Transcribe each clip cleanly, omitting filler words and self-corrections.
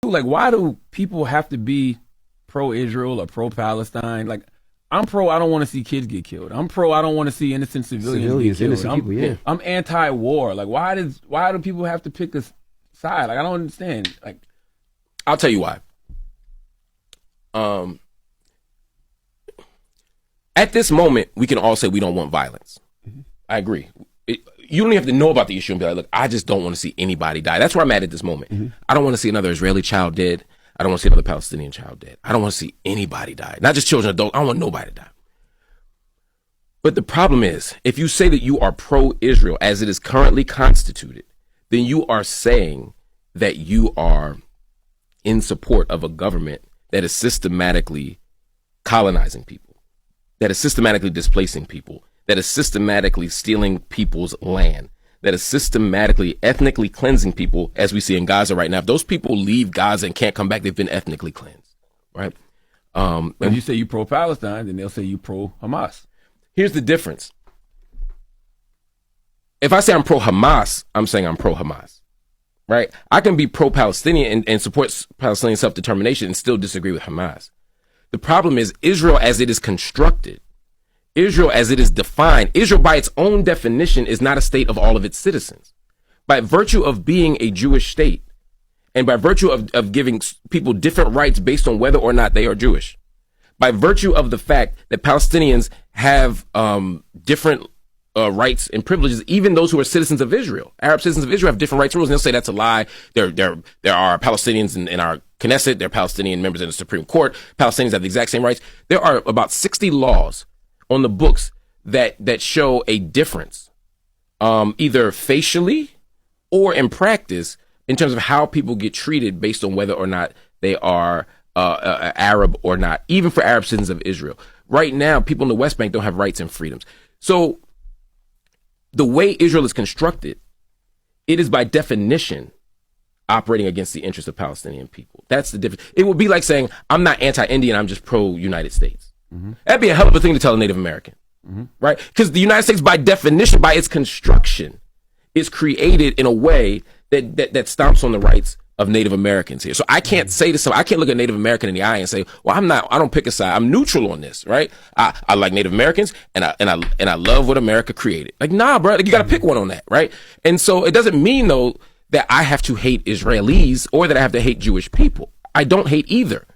Like, why do people have to be pro-Israel or pro-Palestine? Like, I'm pro. I don't want to see kids get killed. I'm pro. I don't want to see innocent civilians get killed. Innocent people, yeah. I'm anti-war. Like, why do people have to pick a side? Like, I don't understand. Like, I'll tell you why. At this moment, we can all say we don't want violence. Mm-hmm. I agree. You don't even have to know about the issue and be like, look, I just don't want to see anybody die. That's where I'm at this moment. Mm-hmm. I don't want to see another Israeli child dead. I don't want to see another Palestinian child dead. I don't want to see anybody die. Not just children, adults. I don't want nobody to die. But the problem is, if you say that you are pro-Israel as it is currently constituted, then you are saying that you are in support of a government that is systematically colonizing people, that is systematically displacing people, that is systematically stealing people's land, that is systematically ethnically cleansing people, as we see in Gaza right now. If those people leave Gaza and can't come back, they've been ethnically cleansed, right? If you say you pro-Palestine, then they'll say you pro-Hamas. Here's the difference. If I say I'm pro-Hamas, I'm saying I'm pro-Hamas, right? I can be pro-Palestinian and support Palestinian self-determination and still disagree with Hamas. The problem is Israel as it is constructed, Israel as it is defined, Israel by its own definition is not a state of all of its citizens. By virtue of being a Jewish state and by virtue of giving people different rights based on whether or not they are Jewish, by virtue of the fact that Palestinians have different rights and privileges, even those who are citizens of Israel. Arab citizens of Israel have different rights and rules, and they'll say that's a lie. There are Palestinians in our Knesset, there are Palestinian members in the Supreme Court. Palestinians have the exact same rights. There are about 60 laws on the books that show a difference, either facially or in practice, in terms of how people get treated based on whether or not they are Arab or not, even for Arab citizens of Israel. Right now, people in the West Bank don't have rights and freedoms. So the way Israel is constructed, it is by definition operating against the interests of Palestinian people. That's the difference. It would be like saying, I'm not anti-Indian, I'm just pro-United States. Mm-hmm. That'd be a hell of a thing to tell a Native American, mm-hmm. right? Because the United States, by definition, by its construction, is created in a way that stomps on the rights of Native Americans here. So I can't say to someone, I can't look at a Native American in the eye and say, well, I don't pick a side. I'm neutral on this, right? I like Native Americans and I love what America created. Like, nah, bro, like, you got to pick one on that, right? And so it doesn't mean though that I have to hate Israelis or that I have to hate Jewish people. I don't hate either.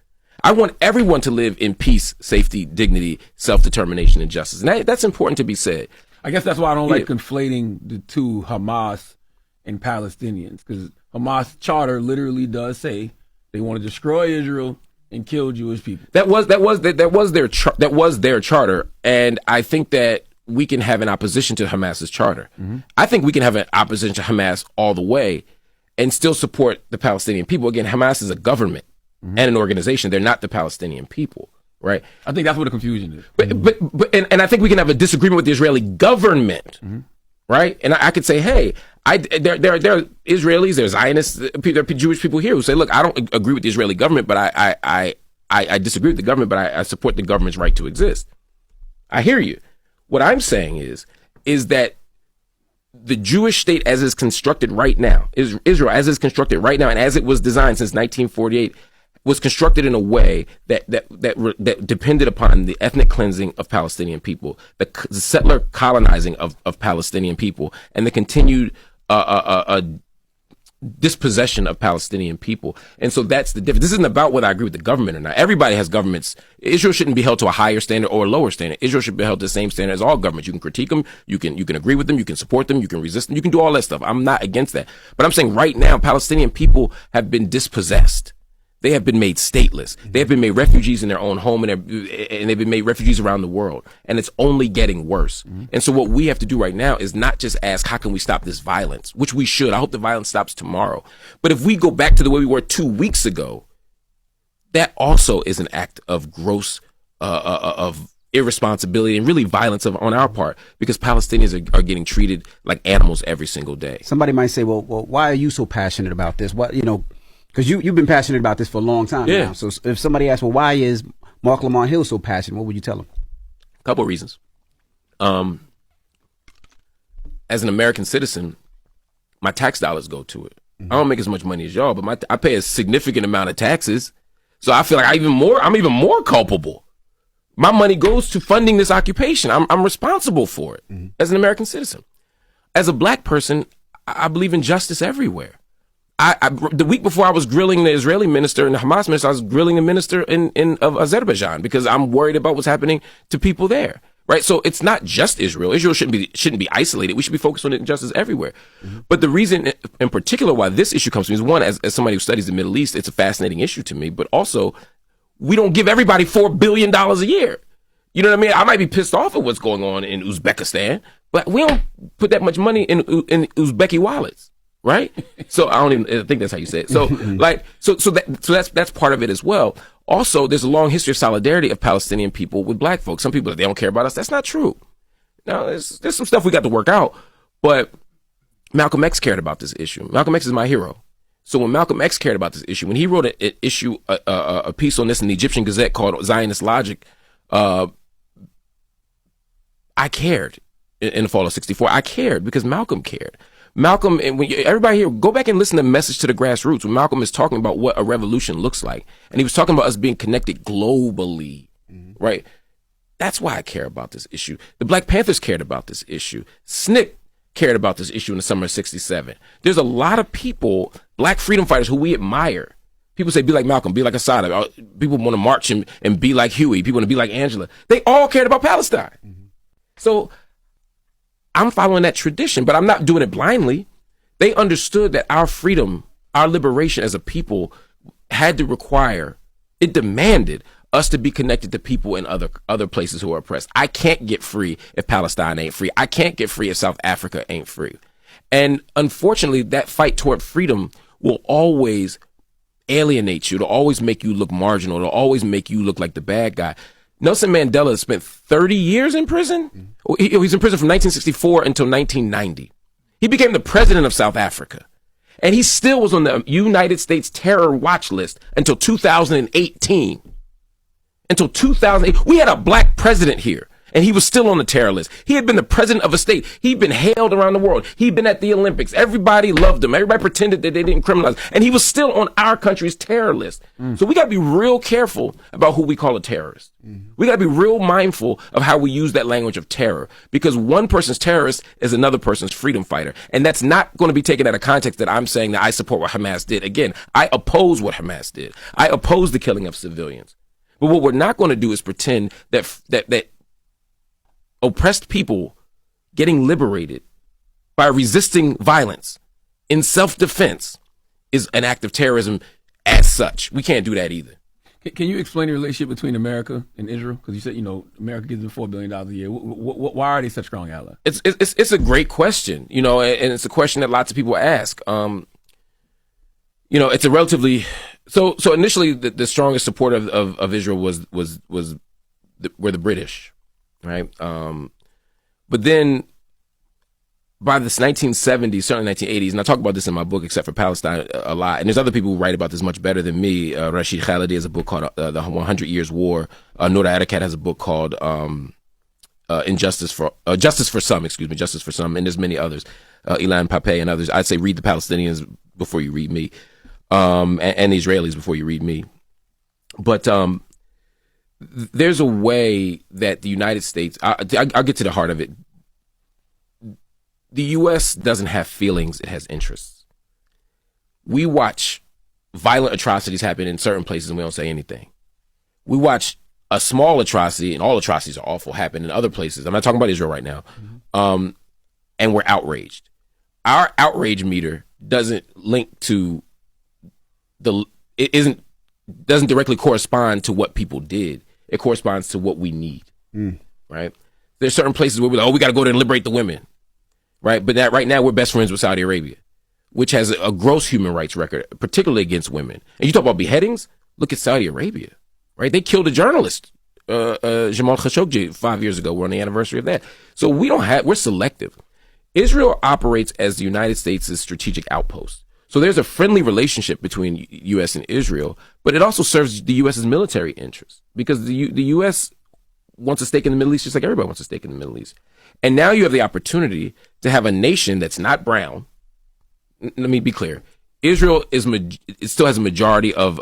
I want everyone to live in peace, safety, dignity, self-determination, and justice. And that's important to be said. I guess that's why I don't like conflating the two, Hamas and Palestinians, because Hamas charter literally does say they want to destroy Israel and kill Jewish people. That was their charter, and I think that we can have an opposition to Hamas's charter. Mm-hmm. I think we can have an opposition to Hamas all the way and still support the Palestinian people. Again, Hamas is a government mm-hmm. and an organization. They're not the Palestinian people, right? I think that's where the confusion is. But I think we can have a disagreement with the Israeli government, mm-hmm. right? And I could say, hey, there are Israelis, there's Zionists, there are Jewish people here who say, look, I don't agree with the Israeli government, but I disagree with the government, but I support the government's right to exist. I hear you. What I'm saying is that the Jewish state as is constructed right now, Israel as is constructed right now, and as it was designed since 1948, was constructed in a way that depended upon the ethnic cleansing of Palestinian people, the settler colonizing of Palestinian people, and the continued dispossession of Palestinian people. And so that's the difference. This isn't about whether I agree with the government or not. Everybody has governments. Israel shouldn't be held to a higher standard or a lower standard. Israel should be held to the same standard as all governments. You can critique them, you can agree with them, you can support them, you can resist them, you can do all that stuff. I'm not against that. But I'm saying right now, Palestinian people have been dispossessed. They have been made stateless. They have been made refugees in their own home, and they've been made refugees around the world. And it's only getting worse. Mm-hmm. And so what we have to do right now is not just ask, how can we stop this violence? Which we should. I hope the violence stops tomorrow. But if we go back to the way we were 2 weeks ago, that also is an act of gross, of irresponsibility and really violence on our part, because Palestinians are getting treated like animals every single day. Somebody might say, well, why are you so passionate about this? What, because you've been passionate about this for a long time now. So if somebody asks, well, why is Marc Lamont Hill so passionate, what would you tell them? A couple of reasons. As an American citizen, my tax dollars go to it. I don't make as much money as y'all, but I pay a significant amount of taxes. So I feel like I'm even more culpable. My money goes to funding this occupation. I'm responsible for it as an American citizen. As a black person, I believe in justice everywhere. The week before I was grilling the Israeli minister and the Hamas minister, I was grilling the minister of Azerbaijan because I'm worried about what's happening to people there. Right. So it's not just Israel. Israel shouldn't be isolated. We should be focused on injustice everywhere. But the reason in particular why this issue comes to me is, one, as somebody who studies the Middle East, it's a fascinating issue to me. But also, we don't give everybody $4 billion a year. You know what I mean? I might be pissed off at what's going on in Uzbekistan, but we don't put that much money in Uzbeki wallets. Right. So I don't even think that's how you say it. So that's part of it as well. Also, there's a long history of solidarity of Palestinian people with black folks. Some people, they don't care about us. That's not true. Now, there's some stuff we got to work out, but Malcolm X cared about this issue. Malcolm X is my hero. So when Malcolm X cared about this issue, when he wrote a piece on this in the Egyptian Gazette called Zionist Logic, I cared in the fall of '64. I cared because Malcolm cared. Malcolm, and everybody here, go back and listen to Message to the Grassroots when Malcolm is talking about what a revolution looks like. And he was talking about us being connected globally, right? That's why I care about this issue. The Black Panthers cared about this issue. SNCC cared about this issue in the summer of '67. There's a lot of people, black freedom fighters who we admire. People say, be like Malcolm, be like Assata. People want to march and be like Huey. People want to be like Angela. They all cared about Palestine. So I'm following that tradition, but I'm not doing it blindly. They understood that our freedom, our liberation as a people had to require, it demanded us to be connected to people in other places who are oppressed. I can't get free if Palestine ain't free. I can't get free if South Africa ain't free. And unfortunately, that fight toward freedom will always alienate you. It'll always make you look marginal. It'll always make you look like the bad guy. Nelson Mandela spent 30 years in prison. He was in prison from 1964 until 1990. He became the president of South Africa. And he still was on the United States terror watch list until 2018. Until 2008. We had a black president here, and he was still on the terror list. He had been the president of a state. He'd been hailed around the world. He'd been at the Olympics. Everybody loved him. Everybody pretended that they didn't criminalize. And he was still on our country's terror list. So we got to be real careful about who we call a terrorist. We got to be real mindful of how we use that language of terror, because one person's terrorist is another person's freedom fighter. And that's not going to be taken out of context that I'm saying that I support what Hamas did. Again, I oppose what Hamas did. I oppose the killing of civilians. But what we're not going to do is pretend that oppressed people getting liberated by resisting violence in self-defense is an act of terrorism as such. We can't do that either. Can you explain the relationship between America and Israel? Because you said, America gives them $4 billion a year. Why are they such strong allies? It's a great question, and it's a question that lots of people ask. It's a relatively so initially the strongest supporter of Israel were the British, right? But then by the 1970s, certainly 1980s, and I talk about this in my book, Except for Palestine, a lot. And there's other people who write about this much better than me. Rashid Khalidi has a book called The 100 Years War. Noura Erakat has a book called Justice for Some. And there's many others. Ilan Pape and others. I'd say read the Palestinians before you read me, and the Israelis before you read me. But there's a way that the United States, I'll get to the heart of it. The U.S. doesn't have feelings, it has interests. We watch violent atrocities happen in certain places and we don't say anything. We watch a small atrocity, and all atrocities are awful, happen in other places. I'm not talking about Israel right now. And we're outraged. Our outrage meter doesn't link to doesn't directly correspond to what people did. It corresponds to what we need, right? There's certain places where we're like, we got to go there and liberate the women. Right, but right now we're best friends with Saudi Arabia, which has a gross human rights record, particularly against women. And you talk about beheadings. Look at Saudi Arabia, right? They killed a journalist, Jamal Khashoggi, 5 years ago. We're on the anniversary of that. So we're selective. Israel operates as the United States' strategic outpost. So there's a friendly relationship between U.S. and Israel, but it also serves the U.S.'s military interests, because the U.S. wants a stake in the Middle East just like everybody wants a stake in the Middle East. And now you have the opportunity to have a nation that's not brown. Let me be clear. Israel it still has a majority of